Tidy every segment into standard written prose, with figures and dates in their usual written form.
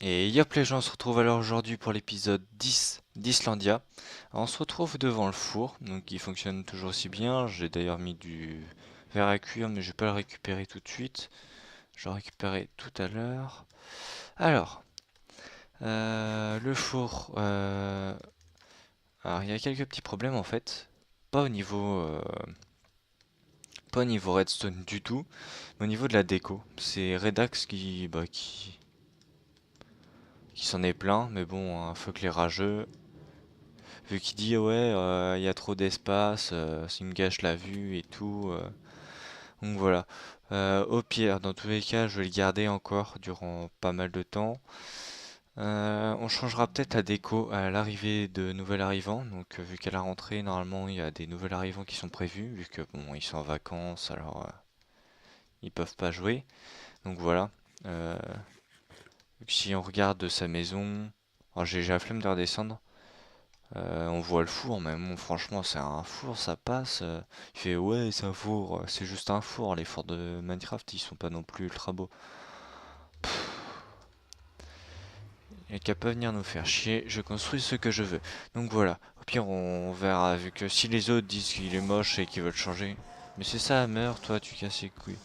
Et yop les gens, on se retrouve alors aujourd'hui pour l'épisode 10 d'Islandia. Alors, on se retrouve devant le four, donc il fonctionne toujours aussi bien. J'ai d'ailleurs mis du verre à cuire, mais je vais pas le récupérer tout de suite. Je vais le récupérer tout à l'heure. Alors, le four. Alors, il y a quelques petits problèmes en fait. Pas au niveau, euh, pas au niveau redstone du tout, mais au niveau de la déco. C'est Redax qui s'en est plaint, mais bon, un fuck les rageux. Vu qu'il dit ouais, il y a trop d'espace, ça me gâche la vue et tout. Donc voilà. Au pire, dans tous les cas, je vais le garder encore durant pas mal de temps. On changera peut-être la déco à l'arrivée de nouveaux arrivants. Donc vu qu'à la rentrée, normalement, il y a des nouveaux arrivants qui sont prévus, vu que bon, ils sont en vacances, alors ils peuvent pas jouer. Donc voilà. Euh, Si on regarde sa maison, alors j'ai la flemme de redescendre. On voit le four, mais bon, franchement, c'est un four, ça passe. Il fait ouais, c'est un four, c'est juste un four. Les fours de Minecraft, ils sont pas non plus ultra beaux. Il n'y a qu'à pas venir nous faire chier, je construis ce que je veux. Donc voilà, au pire, on verra, vu que si les autres disent qu'il est moche et qu'ils veulent changer. Mais c'est ça, meurs, toi, tu casses les couilles.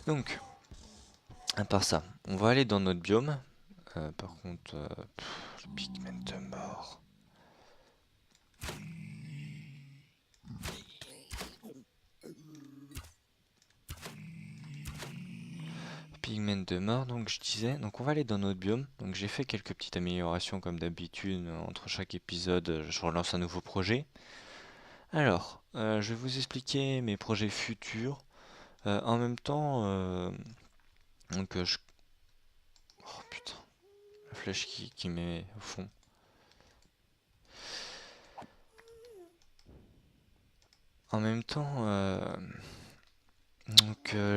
Donc, à part ça, on va aller dans notre biome. Par contre, le pigment de mort. Pigment de mort, donc je disais, donc on va aller dans notre biome. Donc j'ai fait quelques petites améliorations comme d'habitude entre chaque épisode, je relance un nouveau projet. Alors, je vais vous expliquer mes projets futurs. En même temps, donc je... Oh putain, la flèche qui met au fond. En même temps,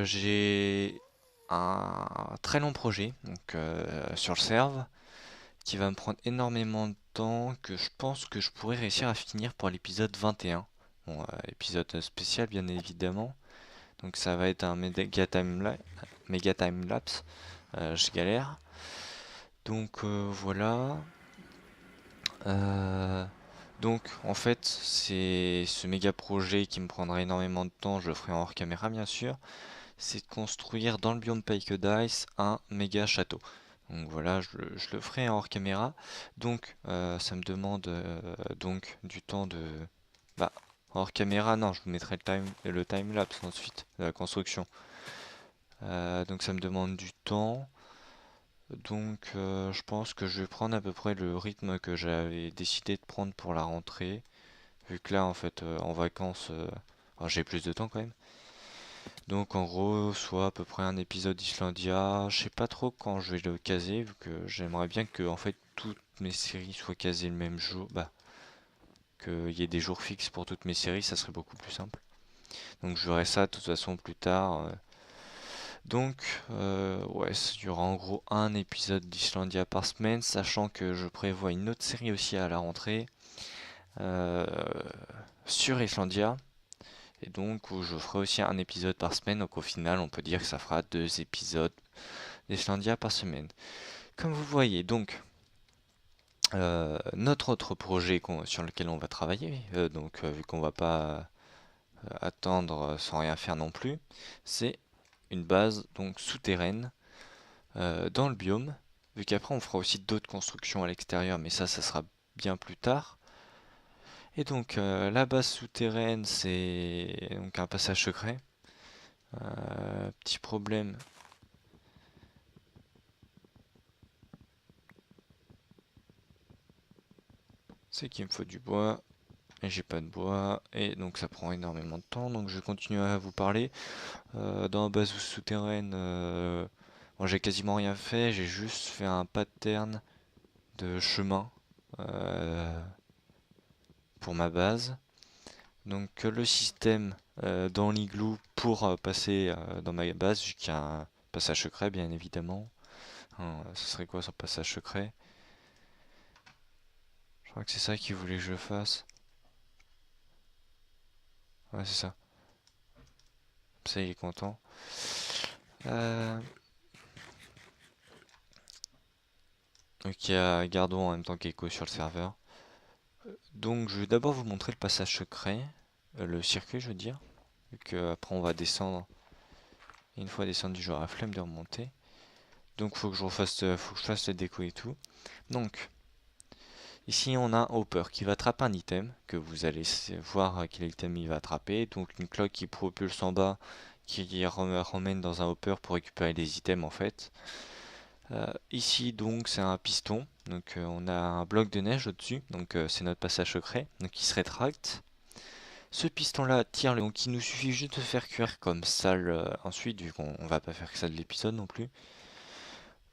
j'ai un très long projet donc, sur le serve qui va me prendre énormément de temps que je pense que je pourrais réussir à finir pour l'épisode 21. Bon, épisode spécial bien évidemment. Donc ça va être un méga time lapse. Je galère. Donc voilà. Euh, donc en fait c'est ce méga projet qui me prendra énormément de temps. Je le ferai en hors caméra bien sûr. C'est de construire dans le biome Dice un méga château. Donc voilà, je le ferai en hors caméra. Donc ça me demande donc du temps de... Bah, hors caméra, non, je vous mettrai le time lapse ensuite de la construction. Donc ça me demande du temps. Donc je pense que je vais prendre à peu près le rythme que j'avais décidé de prendre pour la rentrée. Vu que là, en fait, en vacances, alors, j'ai plus de temps quand même. Donc en gros, soit à peu près un épisode d'Islandia. Je sais pas trop quand je vais le caser, vu que j'aimerais bien que en fait toutes mes séries soient casées le même jour. Bah, qu'il y ait des jours fixes pour toutes mes séries, ça serait beaucoup plus simple. Donc je verrai ça de toute façon plus tard. Donc ouais, il y aura en gros un épisode d'Islandia par semaine, sachant que je prévois une autre série aussi à la rentrée euh, sur Islandia. Et donc où je ferai aussi un épisode par semaine, donc au final on peut dire que ça fera 2 épisodes d'Islandia par semaine. Comme vous voyez, donc notre autre projet sur lequel on va travailler, vu qu'on va pas attendre sans rien faire non plus, c'est une base donc souterraine dans le biome. Vu qu'après on fera aussi d'autres constructions à l'extérieur, mais ça sera bien plus tard. Et donc la base souterraine, c'est donc un passage secret. Petit problème, c'est qu'il me faut du bois. Et j'ai pas de bois, et donc ça prend énormément de temps, donc je vais continuer à vous parler. Dans la base souterraine, bon, j'ai quasiment rien fait, j'ai juste fait un pattern de chemin euh, pour ma base. Donc le système dans l'igloo pour passer dans ma base, vu qu'il y a un passage secret bien évidemment. Ce serait quoi son passage secret? Je crois que c'est ça qu'il voulait que je fasse. Ouais, c'est ça. Ça, il est content. Euh, qui a Gardo en même temps qu'Echo sur le serveur. Donc je vais d'abord vous montrer le passage secret, le circuit je veux dire, vu que après on va descendre, et une fois descendu j'aurai la flemme de remonter. Donc faut que je fasse la déco et tout. Donc ici on a un hopper qui va attraper un item, que vous allez voir quel item il va attraper. Donc une cloque qui propulse en bas, qui ramène dans un hopper pour récupérer les items en fait. Ici donc c'est un piston, donc on a un bloc de neige au-dessus, donc c'est notre passage secret, donc il se rétracte. Ce piston là tire le... Donc il nous suffit juste de faire cuire comme salle ensuite, vu qu'on va pas faire que ça de l'épisode non plus.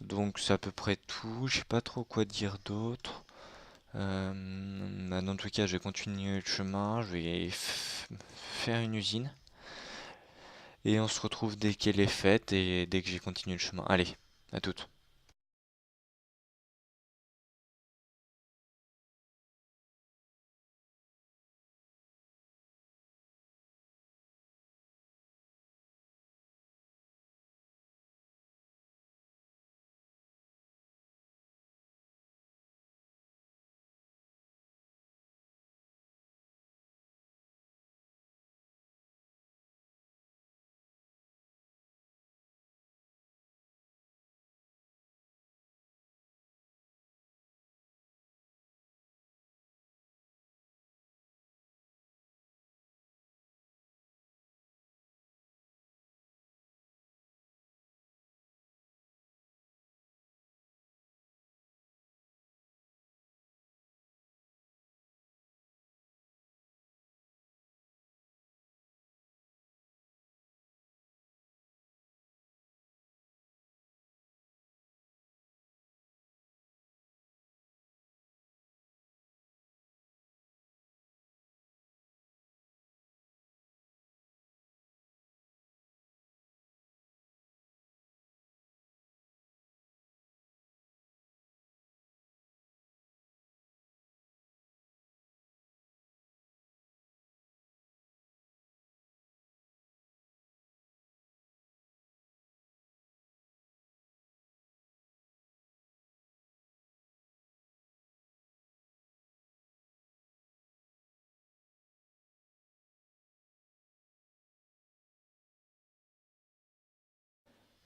Donc c'est à peu près tout, je sais pas trop quoi dire d'autre. Dans tout cas je vais continuer le chemin, je vais faire une usine. Et on se retrouve dès qu'elle est faite et dès que j'ai continué le chemin. Allez, à toutes.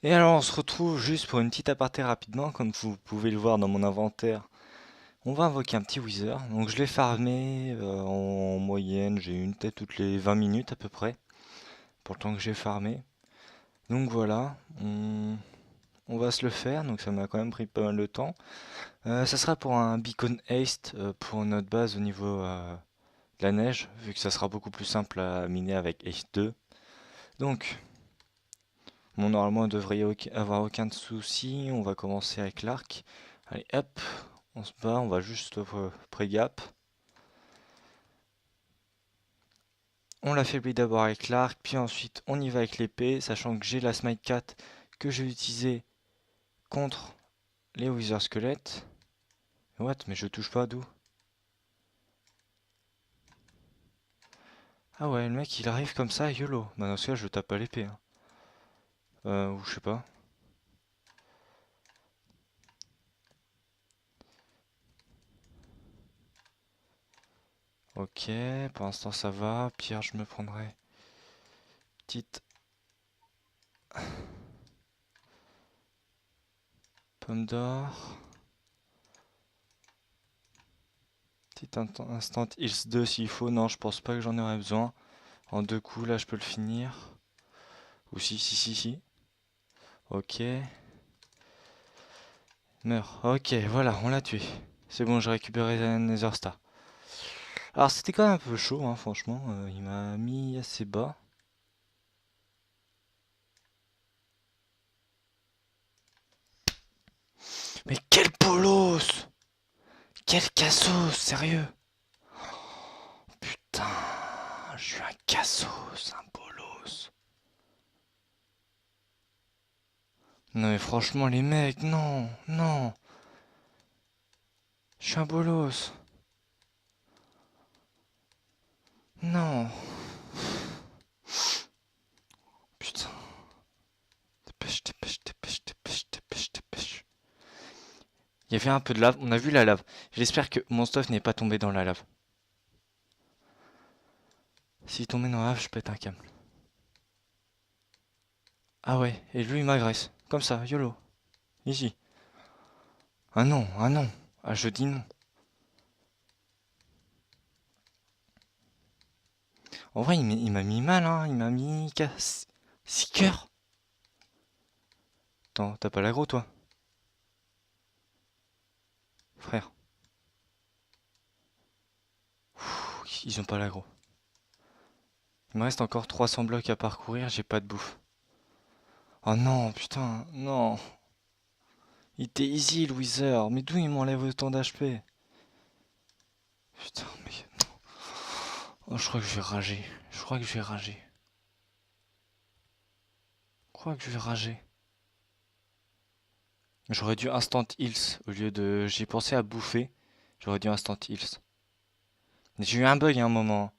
Et alors on se retrouve juste pour une petite aparté rapidement, comme vous pouvez le voir dans mon inventaire. On va invoquer un petit Wither, donc je l'ai farmé en moyenne, j'ai une tête toutes les 20 minutes à peu près, pour le temps que j'ai farmé. Donc voilà, on va se le faire, donc ça m'a quand même pris pas mal de temps. Ça sera pour un beacon haste pour notre base au niveau de la neige, vu que ça sera beaucoup plus simple à miner avec haste 2. Donc, bon, normalement, on devrait avoir aucun souci. On va commencer avec l'arc. Allez, hop, on se bat, on va juste pré-gap. On l'affaiblit d'abord avec l'arc, puis ensuite on y va avec l'épée, sachant que j'ai la Smite 4 que je vais utiliser contre les Wither squelettes. What? Mais je touche pas d'où? Ah ouais, le mec il arrive comme ça, YOLO. Bah dans ce cas, je tape à l'épée, hein. Ou je sais pas. Ok, pour l'instant ça va. Pierre, je me prendrai petite pomme d'or. Petit instant heals 2 s'il faut. Non, je pense pas que j'en aurais besoin. En deux coups, là, je peux le finir. Ou si, si, si, si. Ok. Meurs. Ok, voilà, on l'a tué. C'est bon, j'ai récupéré la Nether Star. Alors, c'était quand même un peu chaud, hein, franchement. Il m'a mis assez bas. Mais quel bolos! Quel cassos, sérieux! Putain, je suis un cassos, un bolos. Non mais franchement les mecs, non, non. Je suis un bolos. Non. Putain. Dépêche, dépêche, dépêche, dépêche, dépêche, dépêche. Il y avait un peu de lave. On a vu la lave. J'espère que mon stuff n'est pas tombé dans la lave. S'il tombait dans la lave, je pète un câble. Ah ouais, et lui il m'agresse. Comme ça, YOLO. Easy. Ah non, ah non. Ah je dis non. En vrai, il m'a mis mal, hein. Il m'a mis 6 cœurs. Attends, t'as pas l'aggro, toi? Frère. Ils ont pas l'aggro. Il me reste encore 300 blocs à parcourir, j'ai pas de bouffe. Oh non, putain, non. Il était easy, le Wither. Mais d'où il m'enlève autant d'HP? Putain, mais... Oh, je crois que je vais rager. Je crois que je vais rager. Je crois que je vais rager. J'aurais dû instant heals au lieu de... J'ai pensé à bouffer. J'aurais dû instant heals. J'ai eu un bug à un moment.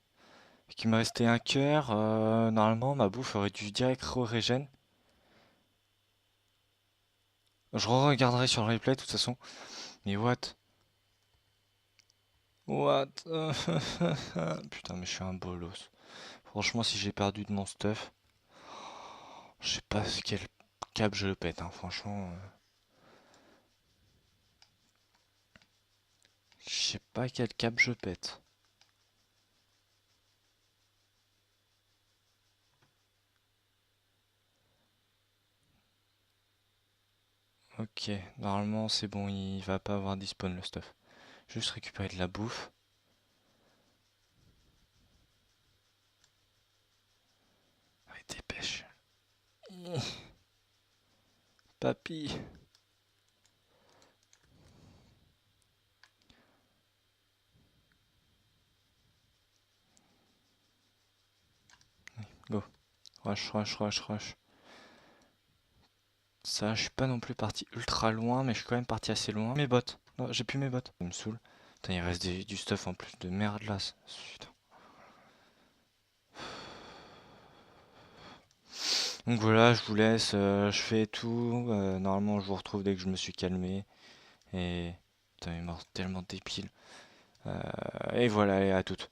Il me restait un cœur. Normalement, ma bouffe aurait dû direct re-régène. Je re-regarderai sur le replay de toute façon. Mais what? What? Putain, mais je suis un bolos. Franchement, si j'ai perdu de mon stuff, je sais pas quel câble je le pète, hein, franchement. Je sais pas quel câble je pète. Ok, normalement c'est bon, il va pas avoir despawn le stuff. Juste récupérer de la bouffe. Allez, dépêche. Papy. Go. Rush, rush, rush, rush. Ça, je suis pas non plus parti ultra loin, mais je suis quand même parti assez loin. Mes bottes. Non, j'ai plus mes bottes. Ça me saoule. Putain, il reste du stuff en plus de merde là. Putain. Donc voilà, je vous laisse. Je fais tout. Normalement, je vous retrouve dès que je me suis calmé. Et. Putain, il est mort tellement débile. Et voilà, et à toutes.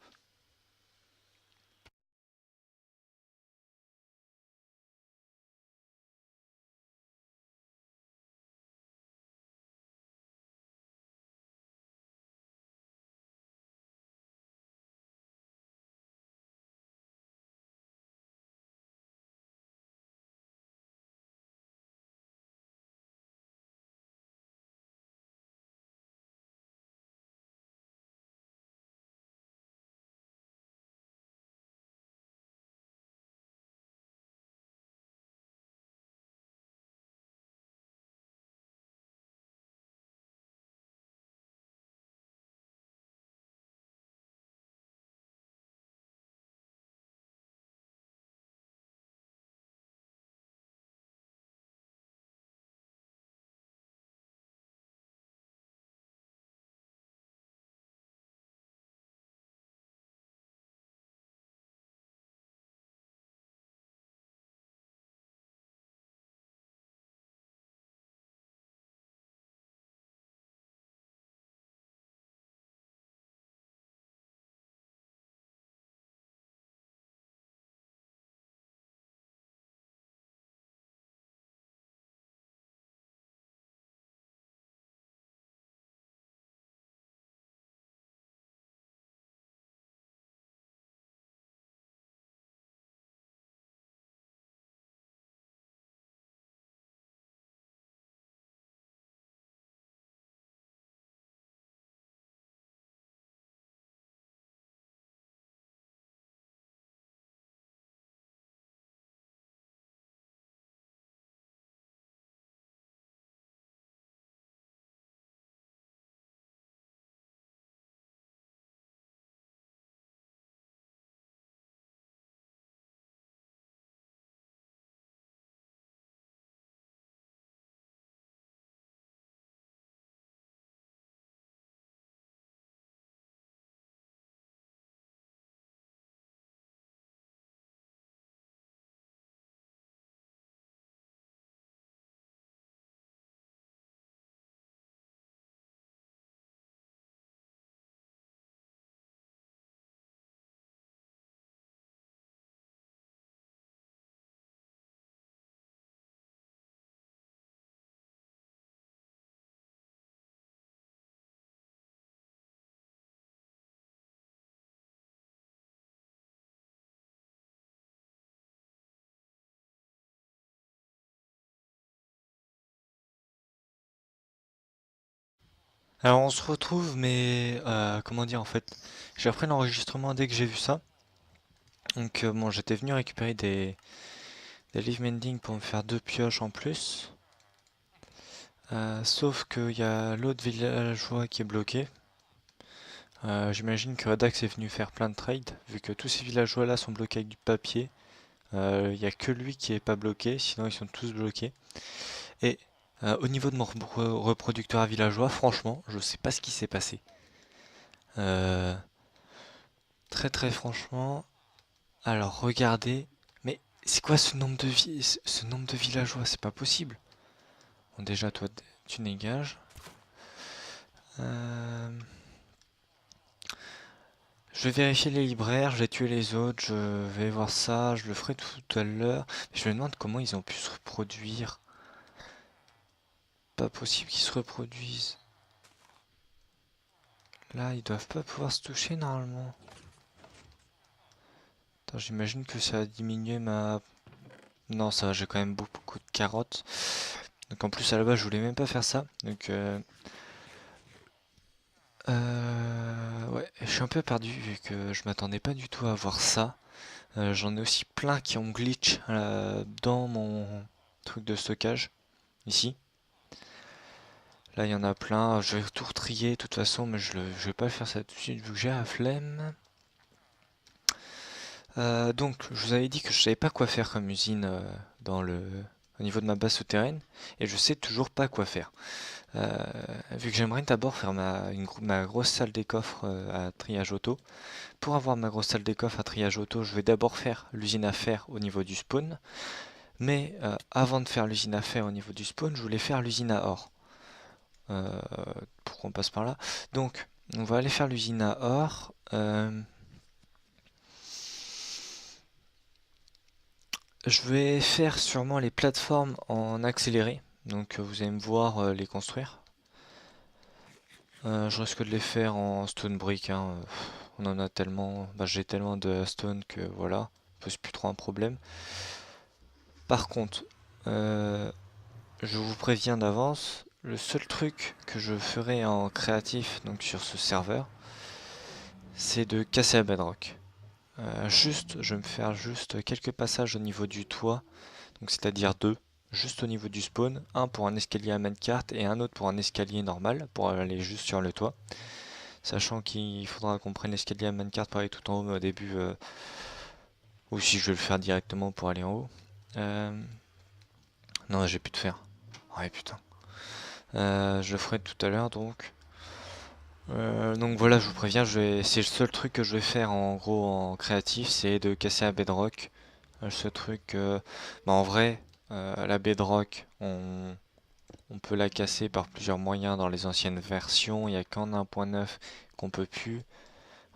Alors on se retrouve, mais comment dire en fait, j'ai repris l'enregistrement dès que j'ai vu ça. Donc bon, j'étais venu récupérer des leaf mending pour me faire 2 pioches en plus. Sauf qu'il y a l'autre villageois qui est bloqué. J'imagine que Redax est venu faire plein de trades, vu que tous ces villageois là sont bloqués avec du papier. Il n'y a que lui qui est pas bloqué, sinon ils sont tous bloqués. Et au niveau de mon reproducteur à villageois, franchement, je sais pas ce qui s'est passé. Euh, Très très franchement. Alors regardez. Mais c'est quoi ce nombre de ce nombre de villageois? C'est pas possible. Bon déjà toi tu dégages. Euh, Je vais vérifier les libraires, je vais tuer les autres, je vais voir ça, je le ferai tout à l'heure. Je me demande comment ils ont pu se reproduire. Pas possible qu'ils se reproduisent. Là, ils doivent pas pouvoir se toucher normalement. Attends, j'imagine que ça a diminué ma... Non, ça va, j'ai quand même beaucoup de carottes. Donc en plus à la base je voulais même pas faire ça. Donc ouais, je suis un peu perdu vu que je m'attendais pas du tout à voir ça. J'en ai aussi plein qui ont glitch dans mon truc de stockage ici. Là il y en a plein. Je vais tout retrier de toute façon, mais je vais pas faire ça tout de suite vu que j'ai la flemme. Donc je vous avais dit que je savais pas quoi faire comme usine au niveau de ma base souterraine, et je sais toujours pas quoi faire. Euh, Vu que j'aimerais d'abord faire ma grosse salle des coffres à triage auto. Pour avoir ma grosse salle des coffres à triage auto, je vais d'abord faire l'usine à fer au niveau du spawn. Mais avant de faire l'usine à fer au niveau du spawn, je voulais faire l'usine à or. Pour qu'on passe par là. Donc, on va aller faire l'usine à or. Je vais faire sûrement les plateformes en accéléré. Donc, vous allez me voir les construire. Je risque de les faire en stone brick, hein. On en a tellement, bah, j'ai tellement de stone que voilà, c'est plus trop un problème. Par contre, je vous préviens d'avance, le seul truc que je ferai en créatif, donc sur ce serveur, c'est de casser la bedrock. Je vais me faire juste quelques passages au niveau du toit, donc c'est-à-dire deux, juste au niveau du spawn, un pour un escalier à minecart et un autre pour un escalier normal, pour aller juste sur le toit. Sachant qu'il faudra qu'on prenne l'escalier à minecart pour aller tout en haut, mais au début, ou si je vais le faire directement pour aller en haut. Non, j'ai plus de fer. Ouais, putain. Je le ferai tout à l'heure donc. Donc voilà, je vous préviens, c'est le seul truc que je vais faire en gros en créatif, c'est de casser la bedrock. Ce truc, bah, en vrai, la bedrock, on peut la casser par plusieurs moyens dans les anciennes versions. Il n'y a qu'en 1.9 qu'on peut plus.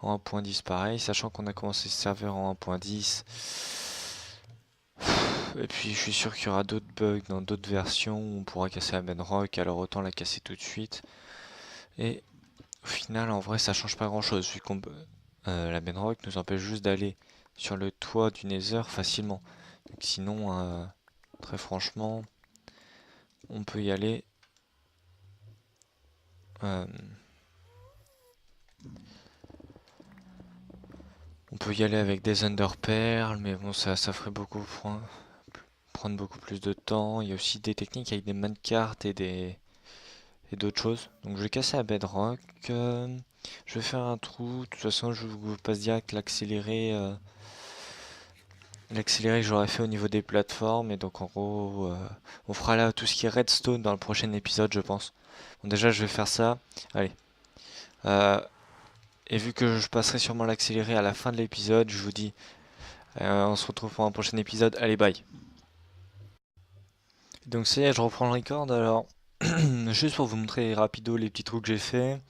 En 1.10 pareil, sachant qu'on a commencé ce serveur en 1.10. Et puis je suis sûr qu'il y aura d'autres bugs dans d'autres versions où on pourra casser la bedrock, alors autant la casser tout de suite. Et au final, en vrai, ça change pas grand chose, vu qu'on la bedrock nous empêche juste d'aller sur le toit du Nether facilement. Donc sinon, très franchement, on peut y aller. euh, on peut y aller avec des Underpearls, mais bon, ça ferait prendre beaucoup plus de temps. Il y a aussi des techniques avec des minecarts et d'autres choses. Donc je vais casser la bedrock. Je vais faire un trou. De toute façon, je vous passe direct l'accéléré. L'accéléré que j'aurais fait au niveau des plateformes. Et donc en gros, on fera là tout ce qui est redstone dans le prochain épisode, je pense. Bon, déjà, je vais faire ça. Allez. Euh, et vu que je passerai sûrement l'accéléré à la fin de l'épisode, je vous dis, on se retrouve pour un prochain épisode. Allez, bye. Donc ça y est, je reprends le record. Alors, juste pour vous montrer rapido les petits trous que j'ai fait.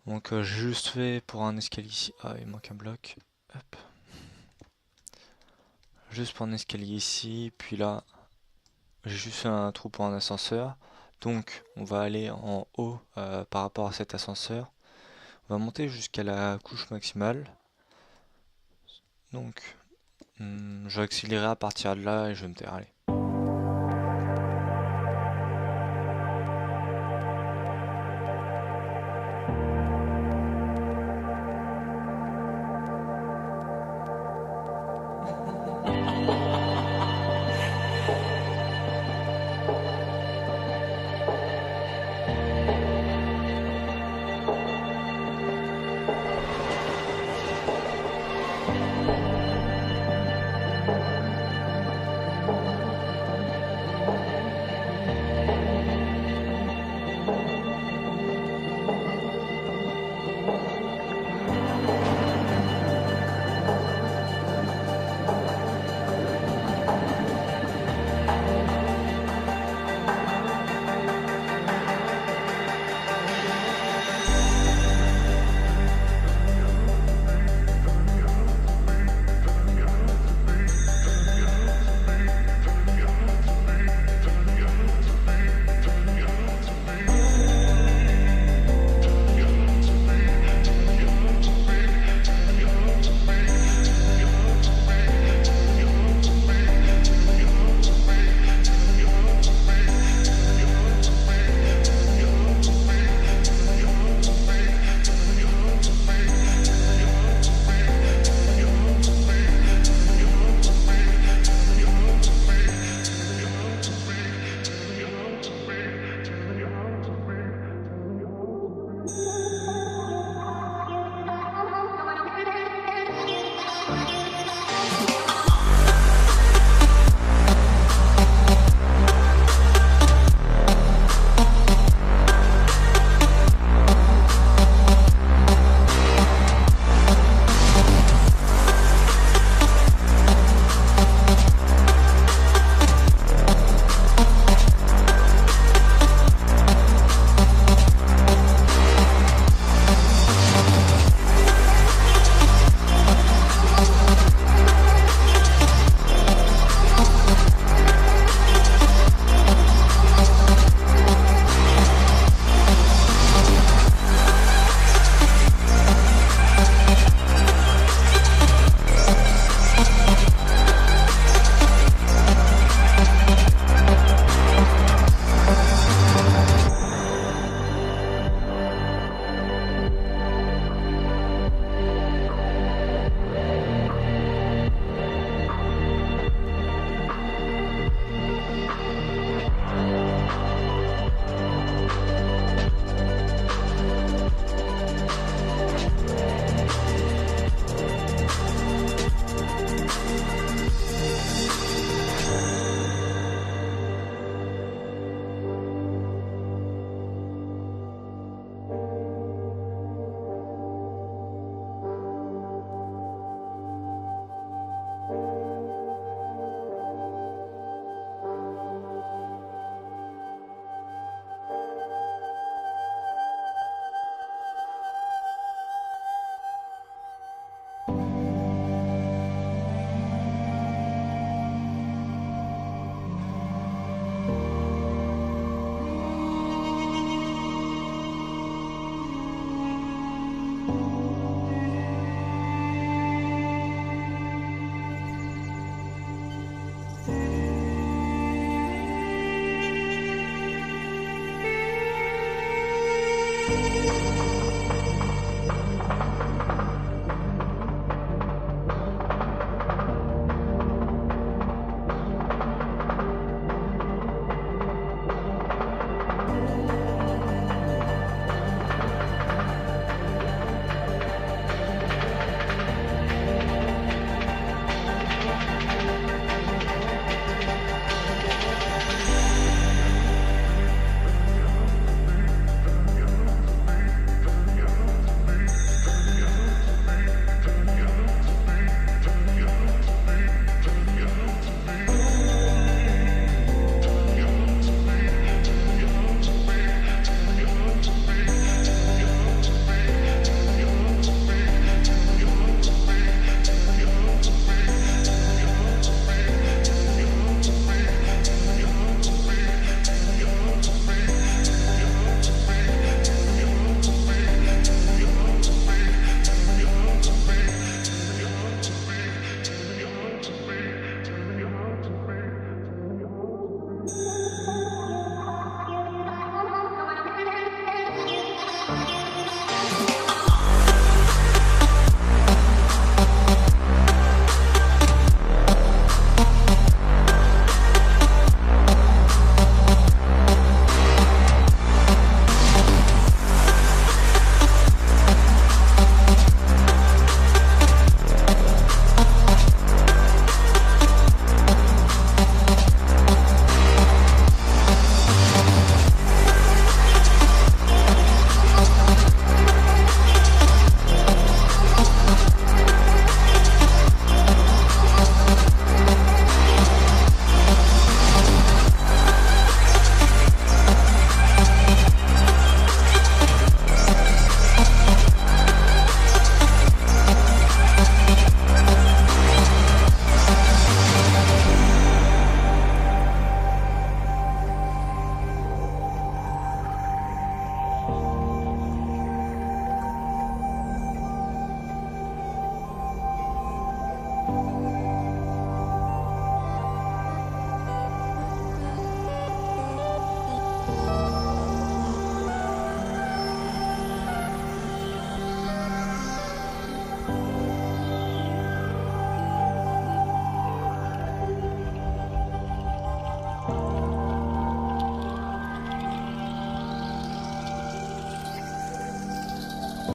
Donc j'ai juste fait pour un escalier ici. Ah, il manque un bloc. Hop. Juste pour un escalier ici. Puis là, j'ai juste fait un trou pour un ascenseur. Donc on va aller en haut par rapport à cet ascenseur. On va monter jusqu'à la couche maximale. Donc je vais accélérer à partir de là et je vais me taire. Allez.